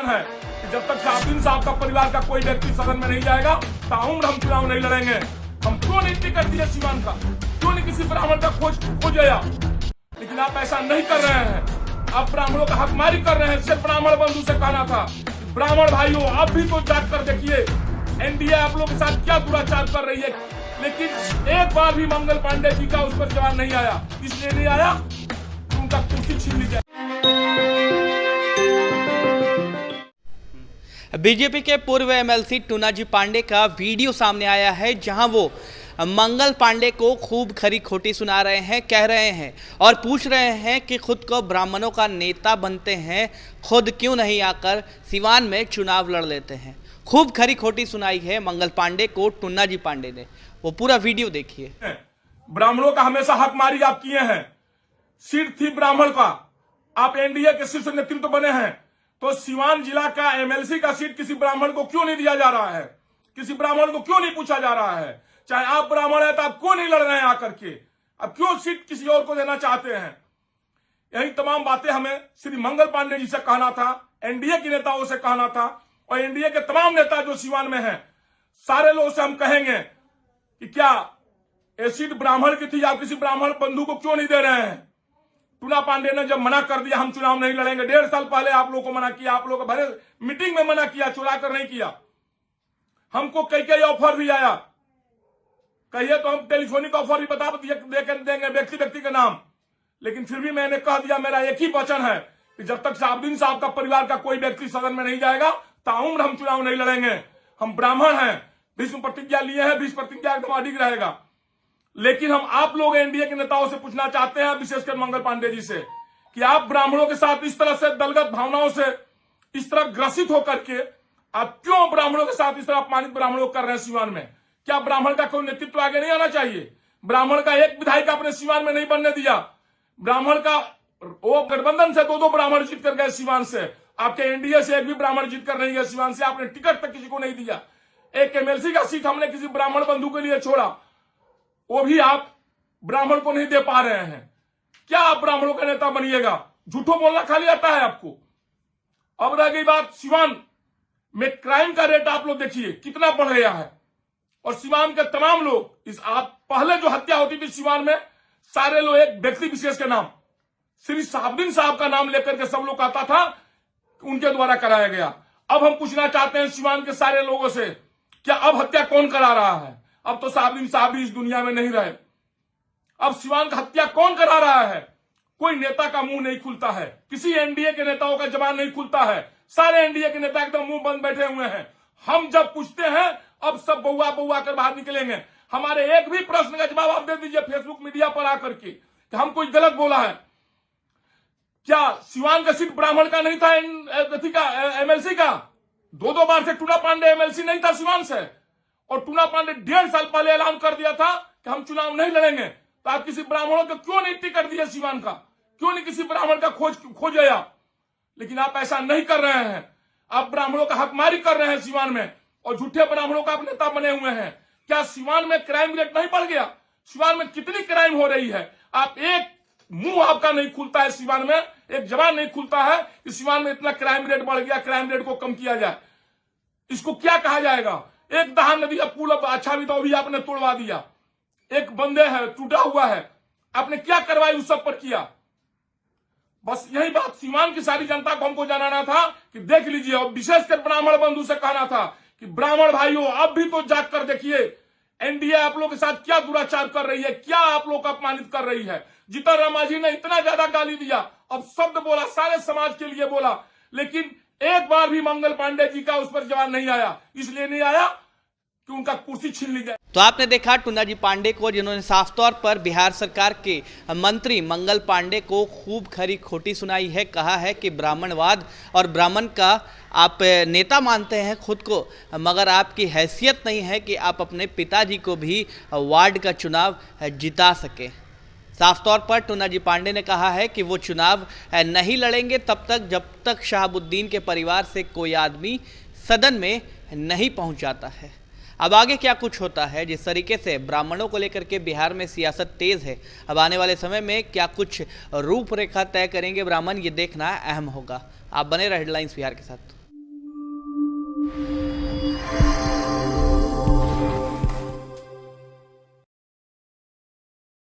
है कि जब तक साहब साहब का परिवार का कोई व्यक्ति सदन में नहीं जाएगा ताउम्र हम चुनाव नहीं लड़ेंगे। हम क्यों नहीं टिकट दिए सीवान का, क्यों नहीं किसी ब्राह्मण का खोजा, लेकिन आप ऐसा नहीं कर रहे हैं। आप ब्राह्मणों का हकमारी कर रहे हैं। सिर्फ ब्राह्मण बंधु से कहना था, ब्राह्मण भाइयों आप भी तो जांच कर देखिए एनडीए आप लोगों के साथ क्या दुराचार कर रही है। लेकिन एक बार भी मंगल पांडे जी का उस पर जवाब नहीं आया। इसलिए नहीं आया कि उनका कुर्सी छीन ली जाए। बीजेपी के पूर्व एमएलसी टूनाजी पांडे का वीडियो सामने आया है, जहां वो मंगल पांडे को खूब खरी खोटी सुना रहे हैं, कह रहे हैं और पूछ रहे हैं कि खुद को ब्राह्मणों का नेता बनते हैं, खुद क्यों नहीं आकर सिवान में चुनाव लड़ लेते हैं। खूब खरी खोटी सुनाई है मंगल पांडे को टूनाजी पांडे ने। वो पूरा वीडियो देखिए। ब्राह्मणों का हमेशा हकमारी आप किए हैं। सीट थी ब्राह्मण का, आप एनडीए के शीर्ष नेतृत्व बने हैं, तो सिवान जिला का एमएलसी का सीट किसी ब्राह्मण को क्यों नहीं दिया जा रहा है? किसी ब्राह्मण को क्यों नहीं पूछा जा रहा है? चाहे आप ब्राह्मण है तो आप क्यों नहीं लड़ रहे हैं आकर के? अब क्यों सीट किसी और को देना चाहते हैं? यही तमाम बातें हमें श्री मंगल पांडे जी से कहना था, एनडीए के नेताओं से कहना था, और एनडीए के तमाम नेता जो सिवान में हैं सारे लोगों से हम कहेंगे कि क्या ये सीट ब्राह्मण की थी, आप किसी ब्राह्मण बंधु को क्यों नहीं दे रहे हैं? टूना पांडे ने जब मना कर दिया हम चुनाव नहीं लड़ेंगे, 1.5 साल पहले आप लोगों को मना किया, आप लोगों को भरे मीटिंग में मना किया, चुरा कर नहीं किया। हमको कई ऑफर भी आया, कहिए तो हम टेलीफोनिक ऑफर भी बता देंगे व्यक्ति के नाम, लेकिन फिर भी मैंने कह दिया मेरा एक ही वचन है कि जब तक साहब का परिवार का कोई व्यक्ति सदन में नहीं जाएगा ताउम्र हम चुनाव नहीं लड़ेंगे। हम ब्राह्मण हैं, भीष्म प्रतिज्ञा लिए हैं, भीष्म प्रतिज्ञा एकदम अडिग रहेगा। लेकिन हम आप लोग एनडीए के नेताओं से पूछना चाहते हैं, विशेषकर मंगल पांडे जी से, कि आप ब्राह्मणों के साथ इस तरह से दलगत भावनाओं से इस तरह ग्रसित होकर के आप क्यों ब्राह्मणों के साथ इस तरह अपमानित ब्राह्मणों कर रहे हैं सिवान में? क्या ब्राह्मण का कोई नेतृत्व आगे नहीं आना चाहिए? ब्राह्मण का एक विधायक आपने सिवान में नहीं बनने दिया। ब्राह्मण का वो गठबंधन से 2 ब्राह्मण जीत कर गए सिवान से, आपके एनडीए से एक भी ब्राह्मण जीत कर नहीं गया सिवान से। आपने टिकट तक किसी को नहीं दिया। एक एमएलसी का सीट हमने किसी ब्राह्मण बंधु के लिए छोड़ा, वो भी आप ब्राह्मण को नहीं दे पा रहे हैं। क्या आप ब्राह्मणों का नेता बनिएगा? झूठो बोलना खाली आता है आपको। अब रह गई बात सिवान में क्राइम का रेट, आप लोग देखिए कितना बढ़ गया है। और सिवान के तमाम लोग आप पहले जो हत्या होती थी सिवान में, सारे लोग एक व्यक्ति विशेष के नाम, श्री साहब साहब का नाम लेकर के सब लोग आता था उनके द्वारा कराया गया। अब हम पूछना चाहते हैं सिवान के सारे लोगों से, क्या अब हत्या कौन करा रहा है? अब तो साहब भी इस दुनिया में नहीं रहे। अब सिवान का हत्या कौन करा रहा है? कोई नेता का मुंह नहीं खुलता है, किसी एनडीए के नेताओं का जबान नहीं खुलता है। सारे एनडीए के नेता एकदम मुंह बंद बैठे हुए हैं। हम जब पूछते हैं अब सब बउआ कर बाहर निकलेंगे। हमारे एक भी प्रश्न का जवाब आप दे दीजिए फेसबुक मीडिया पर आकर के कि हम कुछ गलत बोला है। क्या सिवान का सीट ब्राह्मण का नहीं था, एमएलसी का? 2 बार से टूना पांडे एमएलसी नहीं था सिवान से, और टूना पांडे 1.5 साल पहले ऐलान कर दिया था कि हम चुनाव नहीं लड़ेंगे। तो आप किसी ब्राह्मणों को क्यों नहीं टिकट दिए सिवान का? क्यों नहीं किसी ब्राह्मण का खोजा? लेकिन आप ऐसा नहीं कर रहे हैं। आप ब्राह्मणों का हकमारी कर रहे हैं सिवान में, और झूठे ब्राह्मणों का आप नेता बने हुए हैं। क्या सिवान में क्राइम रेट नहीं बढ़ गया? सिवान में कितनी क्राइम हो रही है? आप एक मुंह आपका नहीं खुलता है सिवान में, एक जबान नहीं खुलता है कि सिवान में इतना क्राइम रेट बढ़ गया, क्राइम रेट को कम किया जाए। इसको क्या कहा जाएगा? एक दहान नदी का पुल अब अच्छा भी तो भी आपने तोड़वा दिया। एक बंदे है टूटा हुआ है, आपने क्या कार्रवाई उस सब पर किया? बस यही बात सिवान की सारी जनता को हमको जानना था कि देख लीजिए, और विशेषकर ब्राह्मण बंधु से कहना था कि ब्राह्मण भाइयों आप भी तो जाग कर देखिए एनडीए आप लोग के साथ क्या दुराचार कर रही है, क्या आप लोग को अपमानित कर रही है। जीतन राम मांझी ने इतना ज्यादा गाली दिया, अब शब्द बोला, सारे समाज के लिए बोला, लेकिन एक बार भी मंगल पांडे जी का उस पर जवाब नहीं आया। इसलिए नहीं आया कि उनका कुर्सी छीन ली जाए। तो आपने देखा टूनाजी पांडे को, जिन्होंने साफ तौर पर बिहार सरकार के मंत्री मंगल पांडे को खूब खरी खोटी सुनाई है। कहा है कि ब्राह्मणवाद और ब्राह्मण का आप नेता मानते हैं खुद को, मगर आपकी हैसियत नहीं है कि आप अपने पिताजी को भी वार्ड का चुनाव जिता सके। साफ तौर पर टूनाजी पांडे ने कहा है कि वो चुनाव नहीं लड़ेंगे तब तक जब तक शहाबुद्दीन के परिवार से कोई आदमी सदन में नहीं पहुंच जाता है। अब आगे क्या कुछ होता है, जिस तरीके से ब्राह्मणों को लेकर के बिहार में सियासत तेज है, अब आने वाले समय में क्या कुछ रूपरेखा तय करेंगे ब्राह्मण, ये देखना अहम होगा। आप बने रहे हेडलाइंस बिहार के साथ। है।